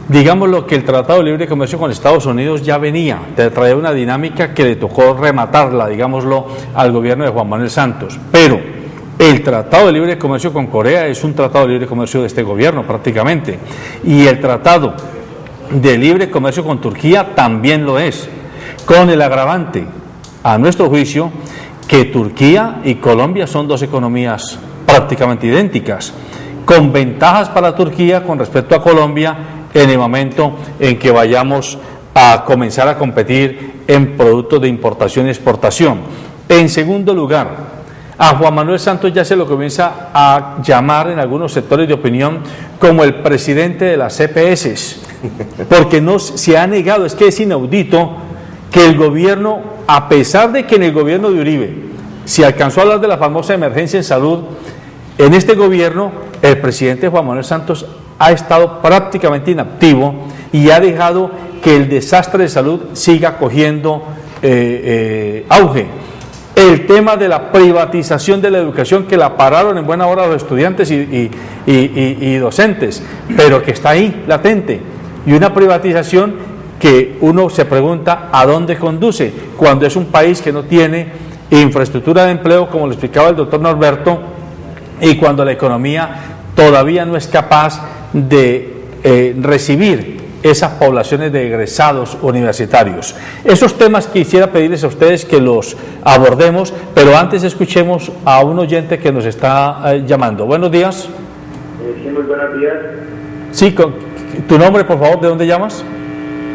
digámoslo que el tratado de libre comercio con Estados Unidos ya venía, traía una dinámica que le tocó rematarla, digámoslo, al gobierno de Juan Manuel Santos, pero el tratado de libre comercio con Corea es un tratado de libre comercio de este gobierno prácticamente, y el tratado de libre comercio con Turquía también lo es, con el agravante, a nuestro juicio, que Turquía y Colombia son dos economías prácticamente idénticas, con ventajas para Turquía con respecto a Colombia en el momento en que vayamos a comenzar a competir en productos de importación y exportación. En segundo lugar, a Juan Manuel Santos ya se lo comienza a llamar en algunos sectores de opinión como el presidente de las CPS, porque no se ha negado, es que es inaudito que el gobierno, a pesar de que en el gobierno de Uribe se alcanzó a hablar de la famosa emergencia en salud, en este gobierno el presidente Juan Manuel Santos ha estado prácticamente inactivo y ha dejado que el desastre de salud siga cogiendo auge. El tema de la privatización de la educación, que la pararon en buena hora los estudiantes y docentes, pero que está ahí latente, y una privatización que uno se pregunta a dónde conduce, cuando es un país que no tiene infraestructura de empleo, como lo explicaba el doctor Norberto, y cuando la economía todavía no es capaz de recibir esas poblaciones de egresados universitarios. Esos temas quisiera pedirles a ustedes que los abordemos, pero antes escuchemos a un oyente que nos está llamando. Buenos días. Sí, muy buenos días. Sí, tu nombre, por favor, ¿de dónde llamas?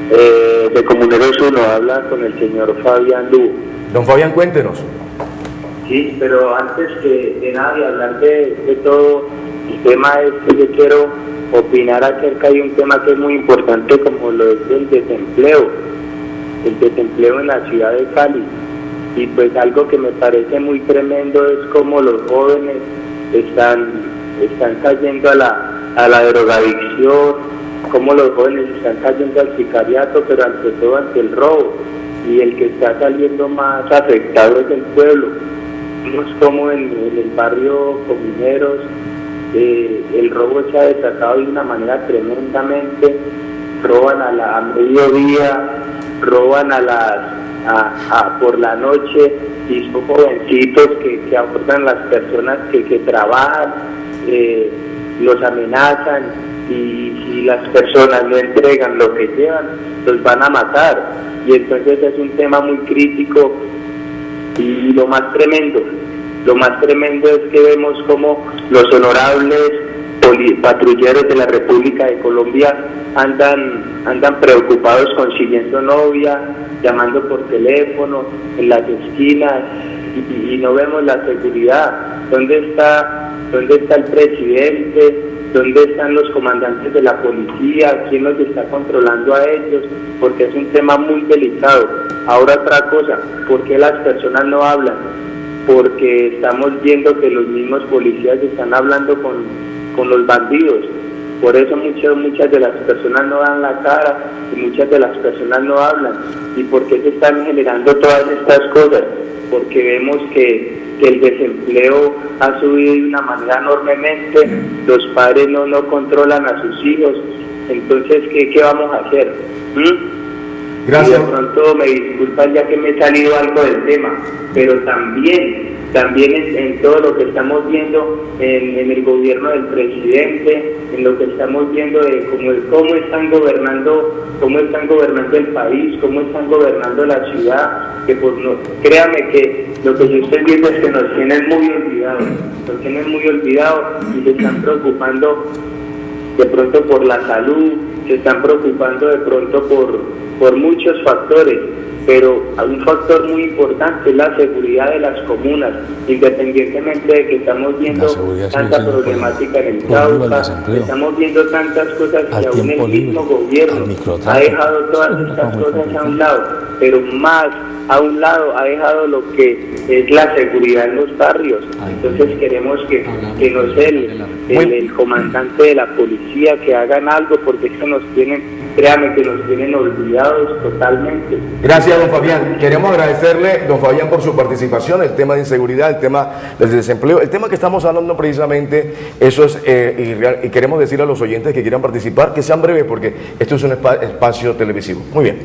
De Comuneros 1, habla con el señor Fabián Lugo. Don Fabián, cuéntenos. Sí, pero antes de nada de hablar de todo, el tema es que yo quiero opinar acerca de un tema que es muy importante, como lo es el desempleo en la ciudad de Cali. Y pues algo que me parece muy tremendo es cómo los jóvenes están cayendo a la drogadicción, cómo los jóvenes están cayendo al sicariato, pero ante todo ante el robo, y el que está saliendo más afectado es el pueblo. Vemos como en el barrio Comuneros el robo se ha desatado de una manera tremendamente, roban a mediodía, roban por la noche, y son jovencitos que abordan las personas que trabajan, los amenazan, y si las personas no entregan lo que llevan, los van a matar. Y entonces es un tema muy crítico, y lo más tremendo es que vemos como los honorables patrulleros de la República de Colombia andan preocupados consiguiendo novia, llamando por teléfono en las esquinas, y no vemos la seguridad. ¿Dónde está el presidente? ¿Dónde están los comandantes de la policía? ¿Quién los está controlando a ellos? Porque es un tema muy delicado. Ahora otra cosa, ¿por qué las personas no hablan? Porque estamos viendo que los mismos policías están hablando con los bandidos. Por eso muchas de las personas no dan la cara y muchas de las personas no hablan. ¿Y por qué se están generando todas estas cosas? Porque vemos que el desempleo ha subido de una manera enormemente, los padres no controlan a sus hijos. Entonces, ¿qué vamos a hacer? Gracias. Y de pronto me disculpan ya que me he salido algo del tema, pero también en todo lo que estamos viendo en el gobierno del presidente, en lo que estamos viendo de cómo están gobernando el país, cómo están gobernando la ciudad, que créame que lo que yo estoy viendo es que nos tienen muy olvidados y se están preocupando de pronto por la salud, se están preocupando de pronto por muchos factores, pero un factor muy importante es la seguridad de las comunas, independientemente de que estamos viendo tanta problemática en el Cauca, estamos viendo tantas cosas que aún el mismo gobierno ha dejado todas estas cosas a un lado, pero más a un lado ha dejado lo que es la seguridad en los barrios. Entonces queremos que no sea el comandante de la policía que hagan algo, porque eso créame que nos tienen olvidados totalmente. Gracias, don Fabián. Queremos agradecerle, don Fabián, por su participación. El tema de inseguridad, el tema del desempleo, el tema que estamos hablando precisamente, eso es, y queremos decir a los oyentes que quieran participar que sean breves, porque esto es un espacio televisivo. Muy bien.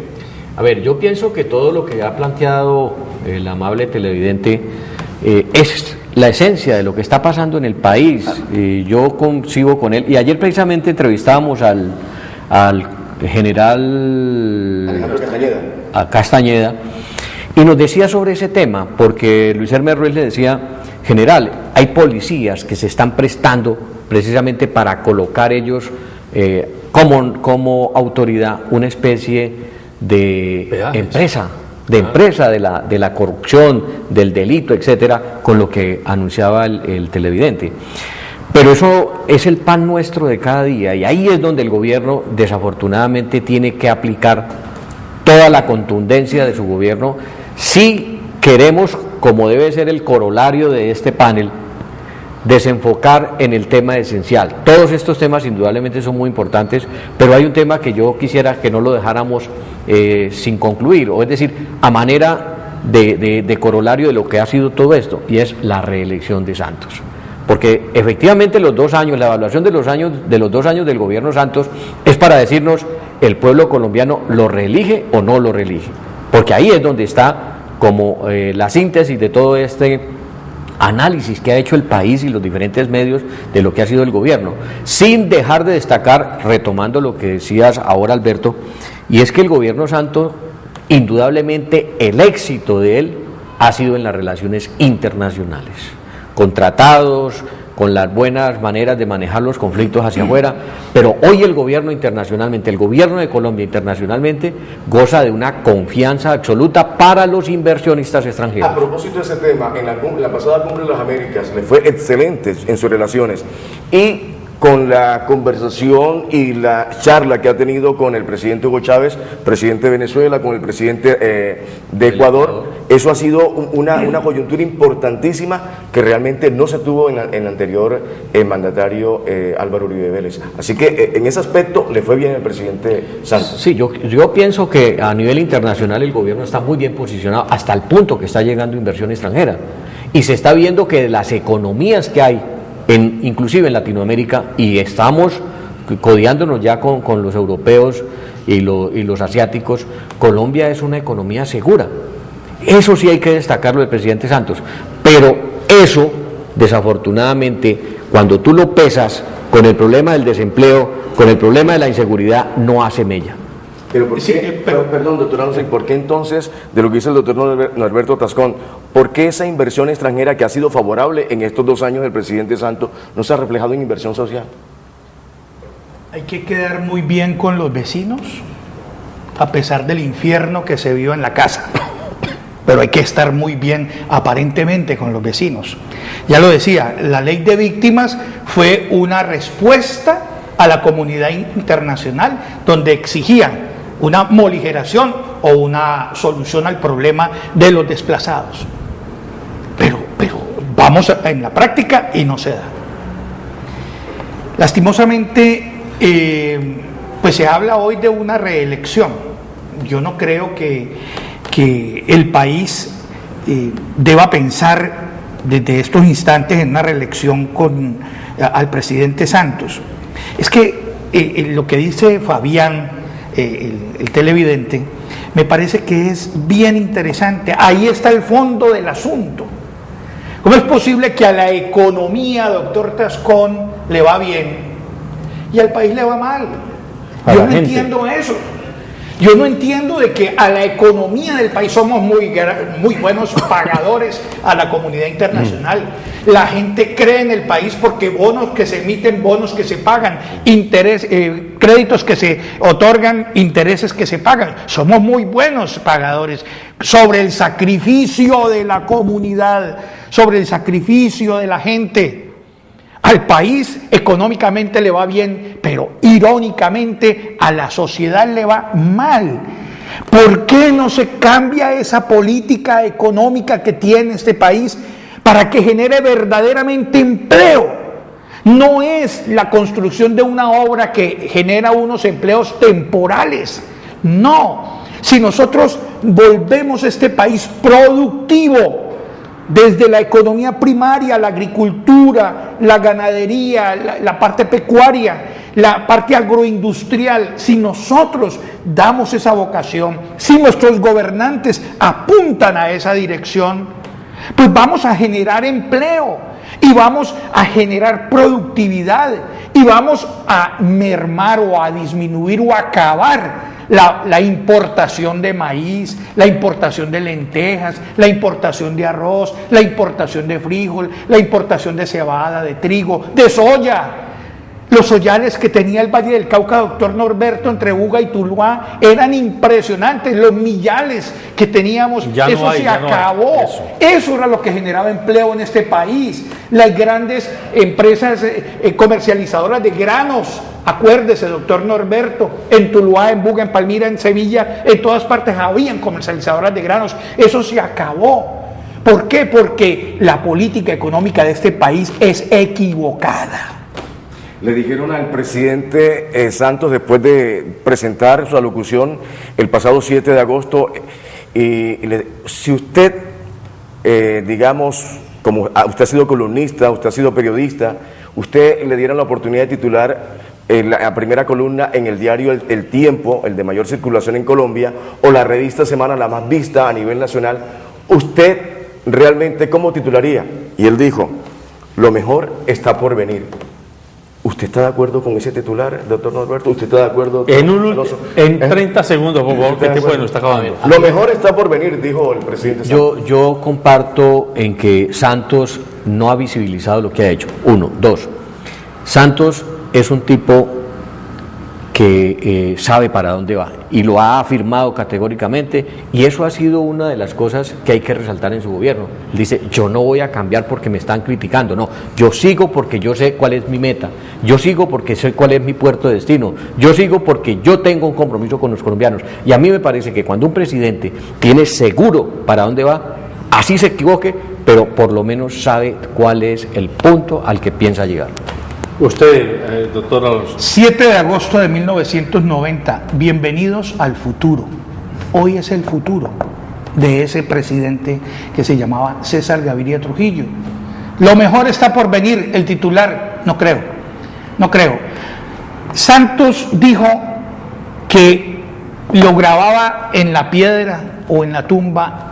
A ver, yo pienso que todo lo que ha planteado el amable televidente es la esencia de lo que está pasando en el país. Yo coincido con él, y ayer precisamente entrevistábamos al general Castañeda, y nos decía sobre ese tema, porque Luis Hermes Ruiz le decía: general, hay policías que se están prestando precisamente para colocar ellos como autoridad una especie de empresa de la corrupción, del delito, etcétera, con lo que anunciaba el televidente. Pero eso es el pan nuestro de cada día, y ahí es donde el gobierno desafortunadamente tiene que aplicar toda la contundencia de su gobierno si queremos, como debe ser el corolario de este panel, desenfocar en el tema esencial. Todos estos temas indudablemente son muy importantes, pero hay un tema que yo quisiera que no lo dejáramos sin concluir, o es decir, a manera de corolario de lo que ha sido todo esto, y es la reelección de Santos. Porque efectivamente la evaluación de los 2 años del gobierno Santos es para decirnos: el pueblo colombiano lo reelige o no lo reelige, porque ahí es donde está como la síntesis de todo este análisis que ha hecho el país y los diferentes medios de lo que ha sido el gobierno, sin dejar de destacar, retomando lo que decías ahora, Alberto, y es que el gobierno Santos, indudablemente el éxito de él ha sido en las relaciones internacionales, con tratados, con las buenas maneras de manejar los conflictos hacia afuera, pero hoy el gobierno internacionalmente, el gobierno de Colombia internacionalmente, goza de una confianza absoluta para los inversionistas extranjeros. A propósito de ese tema, en la pasada Cumbre de las Américas le fue excelente en sus relaciones, y con la conversación y la charla que ha tenido con el presidente Hugo Chávez, presidente de Venezuela, con el presidente de Ecuador, eso ha sido una coyuntura importantísima que realmente no se tuvo en el anterior mandatario Álvaro Uribe Vélez. Así que en ese aspecto le fue bien al presidente Santos. Sí, yo pienso que a nivel internacional el gobierno está muy bien posicionado, hasta el punto que está llegando inversión extranjera, y se está viendo que las economías que hay inclusive en Latinoamérica, y estamos codeándonos ya con los europeos y los asiáticos. Colombia es una economía segura. Eso sí hay que destacarlo del presidente Santos, pero eso, desafortunadamente, cuando tú lo pesas con el problema del desempleo, con el problema de la inseguridad, no hace mella. Pero ¿por qué, perdón, doctor Alonso, ¿por qué entonces, de lo que dice el doctor Norberto Tascón, por qué esa inversión extranjera que ha sido favorable en estos 2 años del presidente Santos no se ha reflejado en inversión social? Hay que quedar muy bien con los vecinos, a pesar del infierno que se vio en la casa. Pero hay que estar muy bien aparentemente con los vecinos. Ya lo decía, la ley de víctimas fue una respuesta a la comunidad internacional donde exigían una moligeración o una solución al problema de los desplazados. Pero vamos en la práctica y no se da. Lastimosamente, pues se habla hoy de una reelección. Yo no creo que el país deba pensar desde estos instantes en una reelección al presidente Santos. Es que lo que dice Fabián, el televidente, me parece que es bien interesante. Ahí está el fondo del asunto. ¿Cómo es posible que a la economía, doctor Tascón, le va bien y al país le va mal? Yo no entiendo eso. Yo no entiendo de que a la economía del país somos muy buenos pagadores a la comunidad internacional. La gente cree en el país porque bonos que se emiten, bonos que se pagan, créditos que se otorgan, intereses que se pagan. Somos muy buenos pagadores sobre el sacrificio de la comunidad, sobre el sacrificio de la gente. Al país económicamente le va bien, pero irónicamente a la sociedad le va mal. ¿Por qué no se cambia esa política económica que tiene este país para que genere verdaderamente empleo? No es la construcción de una obra que genera unos empleos temporales. No. Si nosotros volvemos este país productivo, desde la economía primaria, la agricultura, la ganadería, la parte pecuaria, la parte agroindustrial, si nosotros damos esa vocación, si nuestros gobernantes apuntan a esa dirección, pues vamos a generar empleo y vamos a generar productividad y vamos a mermar o a disminuir o a acabar la importación de maíz, la importación de lentejas, la importación de arroz, la importación de frijol, la importación de cebada, de trigo, de soya. Los soyales que tenía el Valle del Cauca, doctor Norberto, entre Buga y Tuluá, eran impresionantes. Los millales que teníamos, ya eso no hay, se acabó. Eso era lo que generaba empleo en este país. Las grandes empresas comercializadoras de granos, acuérdese, doctor Norberto, en Tuluá, en Buga, en Palmira, en Sevilla, en todas partes habían comercializadoras de granos. Eso se acabó. ¿Por qué? Porque la política económica de este país es equivocada. Le dijeron al presidente Santos, después de presentar su alocución el pasado 7 de agosto, si usted, digamos, como usted ha sido columnista, usted ha sido periodista, usted le diera la oportunidad de titular la primera columna en el diario El Tiempo, el de mayor circulación en Colombia, o la revista Semana, la más vista a nivel nacional, ¿usted realmente cómo titularía? Y él dijo, lo mejor está por venir. ¿Usted está de acuerdo con ese titular, doctor Norberto? ¿Usted está de acuerdo? En 30 segundos, por favor, que tiempo nos está acabando. Lo mejor está por venir, dijo el presidente Santos. Yo comparto en que Santos no ha visibilizado lo que ha hecho. 1, 2. Santos es un tipo que sabe para dónde va y lo ha afirmado categóricamente, y eso ha sido una de las cosas que hay que resaltar en su gobierno. Él dice, yo no voy a cambiar porque me están criticando, no, yo sigo porque yo sé cuál es mi meta, yo sigo porque sé cuál es mi puerto de destino, yo sigo porque yo tengo un compromiso con los colombianos. Y a mí me parece que cuando un presidente tiene seguro para dónde va, así se equivoque, pero por lo menos sabe cuál es el punto al que piensa llegar. Usted, doctor Alonso. 7 de agosto de 1990, bienvenidos al futuro. Hoy es el futuro de ese presidente que se llamaba César Gaviria Trujillo. Lo mejor está por venir, el titular, no creo. Santos dijo que lo grababa en la piedra o en la tumba,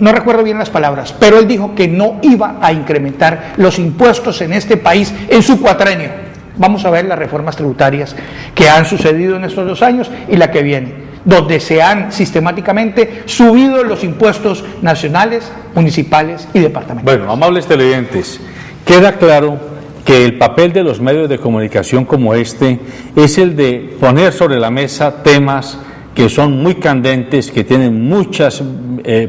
no recuerdo bien las palabras, pero él dijo que no iba a incrementar los impuestos en este país en su cuatrenio. Vamos a ver las reformas tributarias que han sucedido en estos 2 años y la que viene, donde se han sistemáticamente subido los impuestos nacionales, municipales y departamentales. Bueno, amables televidentes, queda claro que el papel de los medios de comunicación como este es el de poner sobre la mesa temas que son muy candentes, que tienen muchos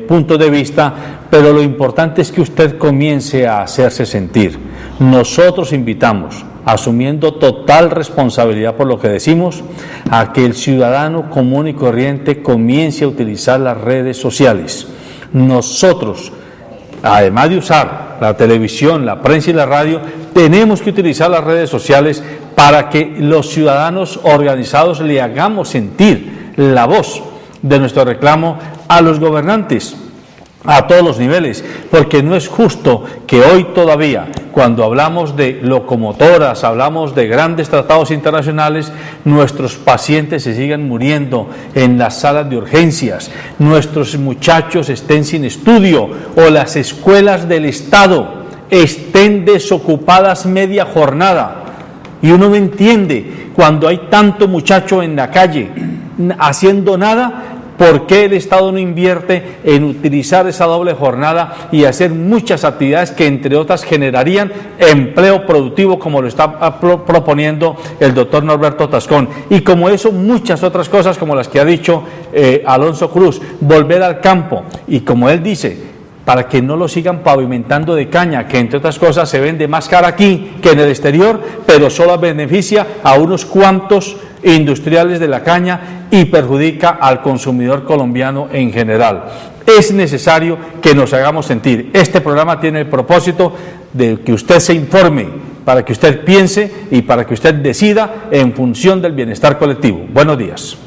puntos de vista, pero lo importante es que usted comience a hacerse sentir. Nosotros invitamos, asumiendo total responsabilidad por lo que decimos, a que el ciudadano común y corriente comience a utilizar las redes sociales. Nosotros, además de usar la televisión, la prensa y la radio, tenemos que utilizar las redes sociales para que los ciudadanos organizados le hagamos sentir la voz de nuestro reclamo a los gobernantes a todos los niveles, porque no es justo que hoy todavía, cuando hablamos de locomotoras, hablamos de grandes tratados internacionales, nuestros pacientes se sigan muriendo en las salas de urgencias, nuestros muchachos estén sin estudio o las escuelas del Estado estén desocupadas media jornada. Y uno no entiende, cuando hay tanto muchacho en la calle haciendo nada, ¿por qué el Estado no invierte en utilizar esa doble jornada y hacer muchas actividades que, entre otras, generarían empleo productivo, como lo está proponiendo el doctor Norberto Tascón? Y como eso, muchas otras cosas, como las que ha dicho Alonso Cruz, volver al campo. Y como él dice, para que no lo sigan pavimentando de caña, que entre otras cosas se vende más cara aquí que en el exterior, pero solo beneficia a unos cuantos industriales de la caña y perjudica al consumidor colombiano en general. Es necesario que nos hagamos sentir. Este programa tiene el propósito de que usted se informe, para que usted piense y para que usted decida en función del bienestar colectivo. Buenos días.